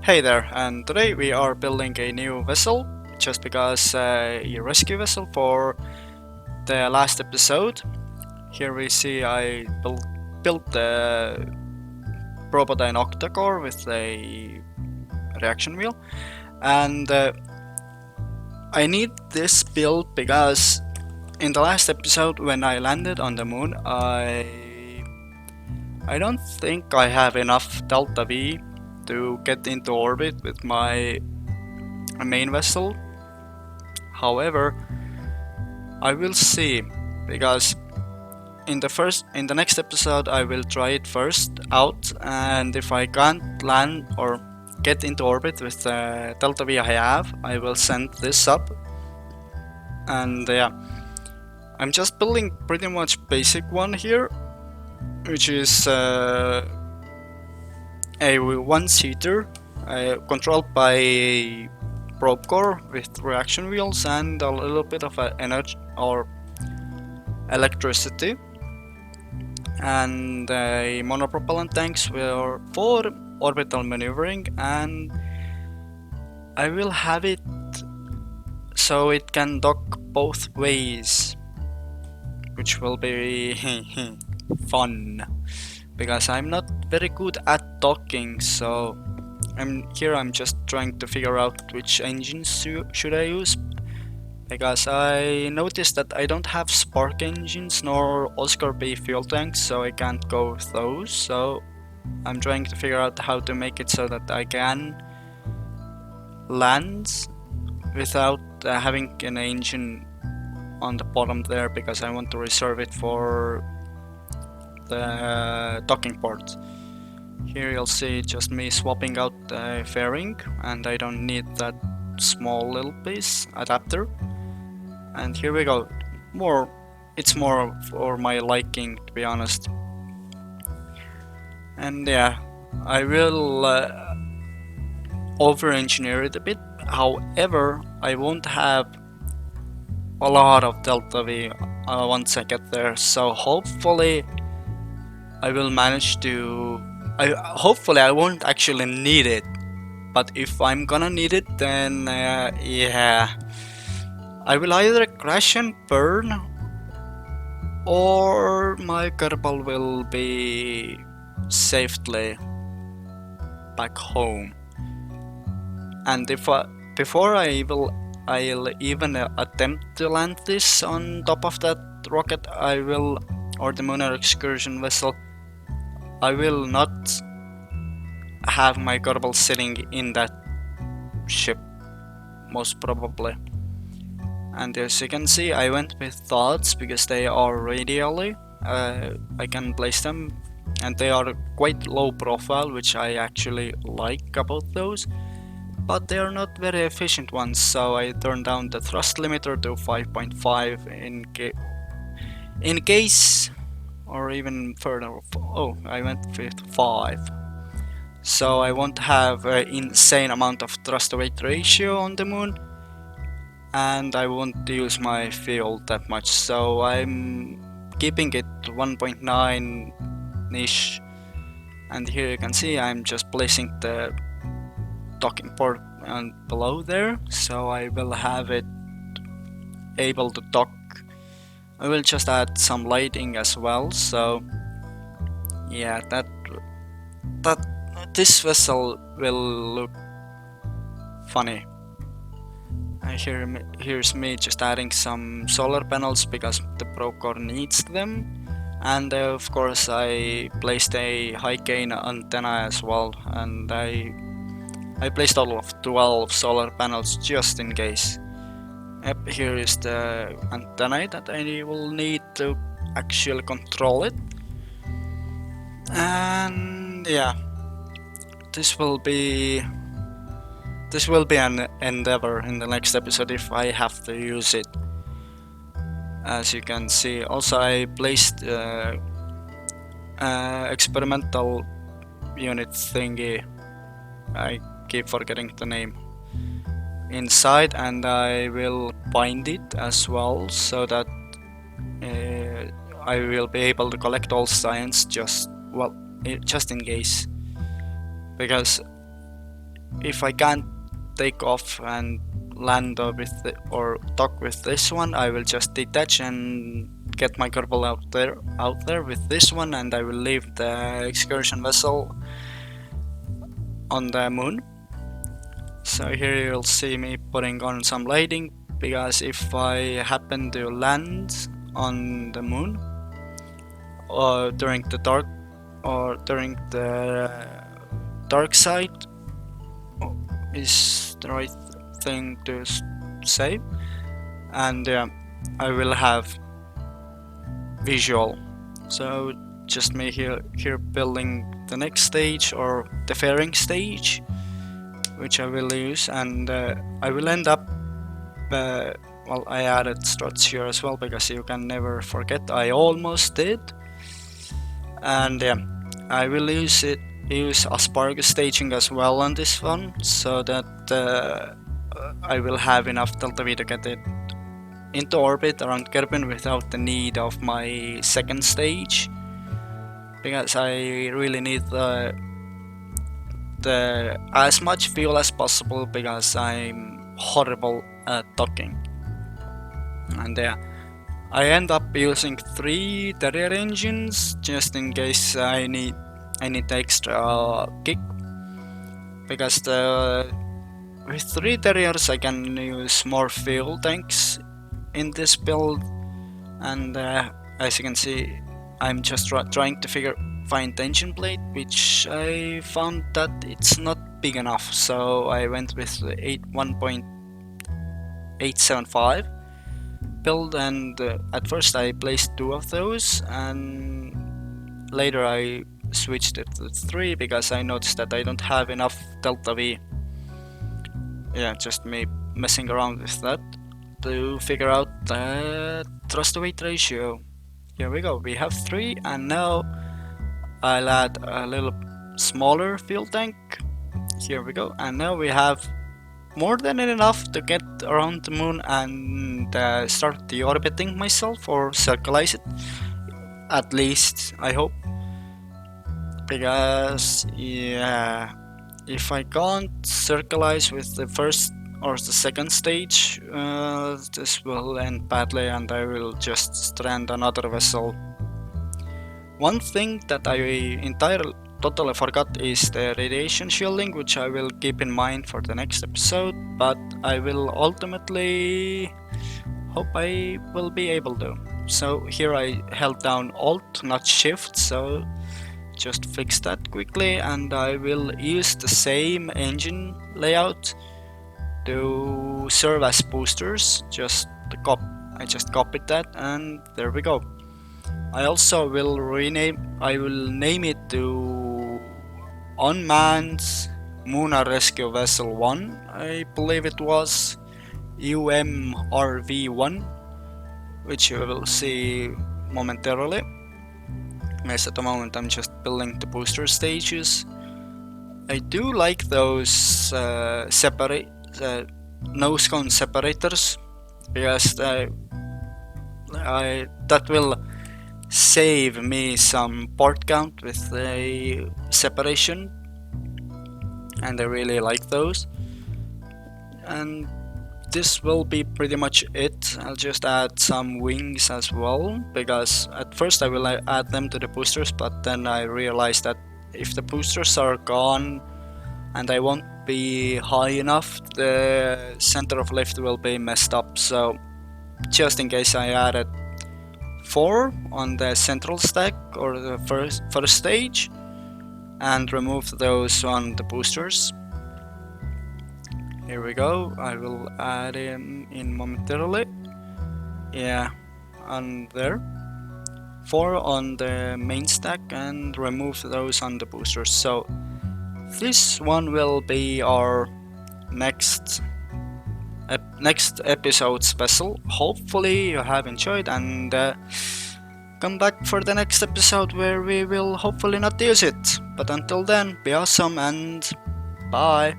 Hey there, and today we are building a new vessel just because a rescue vessel for the last episode. Here we see I built the Probodyne octacore with a reaction wheel, and I need this build because in the last episode when I landed on the moon, I don't think I have enough delta V to get into orbit with my main vessel. However, I will see, because in the next episode I will try it first out, and if I can't land or get into orbit with the delta V I have, I will send this up. And yeah, I'm just building pretty much basic one here, which is a one-seater controlled by a probe core with reaction wheels and a little bit of energy or electricity, and a monopropellant tanks for orbital maneuvering, and I will have it so it can dock both ways, which will be fun because I'm not very good at docking, so I'm just trying to figure out which engines should I use, because I noticed that I don't have spark engines nor Oscar B fuel tanks, so I can't go with those. So I'm trying to figure out how to make it so that I can land without having an engine on the bottom there, because I want to reserve it for the docking port. Here you'll see just me swapping out the fairing, and I don't need that small little piece adapter. And here we go. It's more for my liking, to be honest. And yeah, I will over-engineer it a bit. However, I won't have a lot of delta V once I get there, so hopefully I will manage to. Hopefully I won't actually need it, but if I'm gonna need it, then yeah, I will either crash and burn, or my Kerbal will be safely back home. And if before I'll even attempt to land this on top of that rocket, or the Munar excursion vessel, I will not have my Kerbal sitting in that ship, most probably. And as you can see, I went with thoughts because they are radially. I can place them, and they are quite low profile, which I actually like about those. But they are not very efficient ones, so I turned down the thrust limiter to 5.5 in case, or even further. Oh, I went with 5. So I won't have an insane amount of thrust to weight ratio on the moon, and I won't use my fuel that much, so I'm keeping it 1.9 ish. And here you can see I'm just placing the docking port below there, so I will have it able to dock. I will just add some lighting as well, so yeah, this vessel will look funny. Here's me just adding some solar panels because the Procore needs them, and of course I placed a high gain antenna as well, and I placed all of 12 solar panels just in case. Yep, here is the antenna that I will need to actually control it. And yeah, this will be an endeavor in the next episode if I have to use it. As you can see, also I placed experimental unit thingy, I keep forgetting the name, inside, and I will bind it as well so that I will be able to collect all science just in case, because if I can't take off and land or dock with this one, I will just detach and get my Kerbal out there with this one, and I will leave the excursion vessel on the moon. So here you'll see me putting on some lighting, because if I happen to land on the moon or during the dark side is the right thing to say, and I will have visual. So just me here building the next stage, or the fairing stage, which I will use, and I will end up well, I added struts here as well, because you can never forget. I almost did. And I will use asparagus staging as well on this one, so that I will have enough delta V to get it into orbit around Kerbin without the need of my second stage, because I really need the as much fuel as possible, because I'm horrible at docking. And I end up using 3 Terrier engines just in case I need the extra kick, because with 3 Terriers I can use more fuel tanks in this build, and as you can see, I'm just trying to find the engine blade, which I found that it's not big enough, so I went with the 1.875 build, and at first I placed 2 of those, and later I switched it to 3 because I noticed that I don't have enough delta V. Yeah, just me messing around with that to figure out the thrust to weight ratio. Here we go, we have 3, and now I'll add a little smaller fuel tank. Here we go, and now we have more than enough to get around the moon and start deorbiting myself, or circleize it, at least I hope, because yeah, if I can't circleize with the first or the second stage, this will end badly and I will just strand another vessel. One thing that I totally forgot is the radiation shielding, which I will keep in mind for the next episode, but I will ultimately hope I will be able to. So here I held down Alt, not Shift, so just fix that quickly, and I will use the same engine layout to serve as boosters. I just copied that, and there we go. I also will name it to Unmanned Munar Rescue Vessel 1, I believe it was, UMRV-1, which you will see momentarily. Yes, at the moment I'm just building the booster stages. I do like those nose cone separators, because that will save me some port count with the separation, and I really like those. And this will be pretty much it. I'll just add some wings as well, because at first I will add them to the boosters, but then I realized that if the boosters are gone and I won't be high enough, the center of lift will be messed up. So just in case, I added 4 on the central stack, or the first stage, and removed those on the boosters. Here we go, I will add him in momentarily. Yeah, on there. 4 on the main stack, and remove those on the boosters. So this one will be our next episode's vessel. Hopefully you have enjoyed, and come back for the next episode where we will hopefully not use it. But until then, be awesome and bye.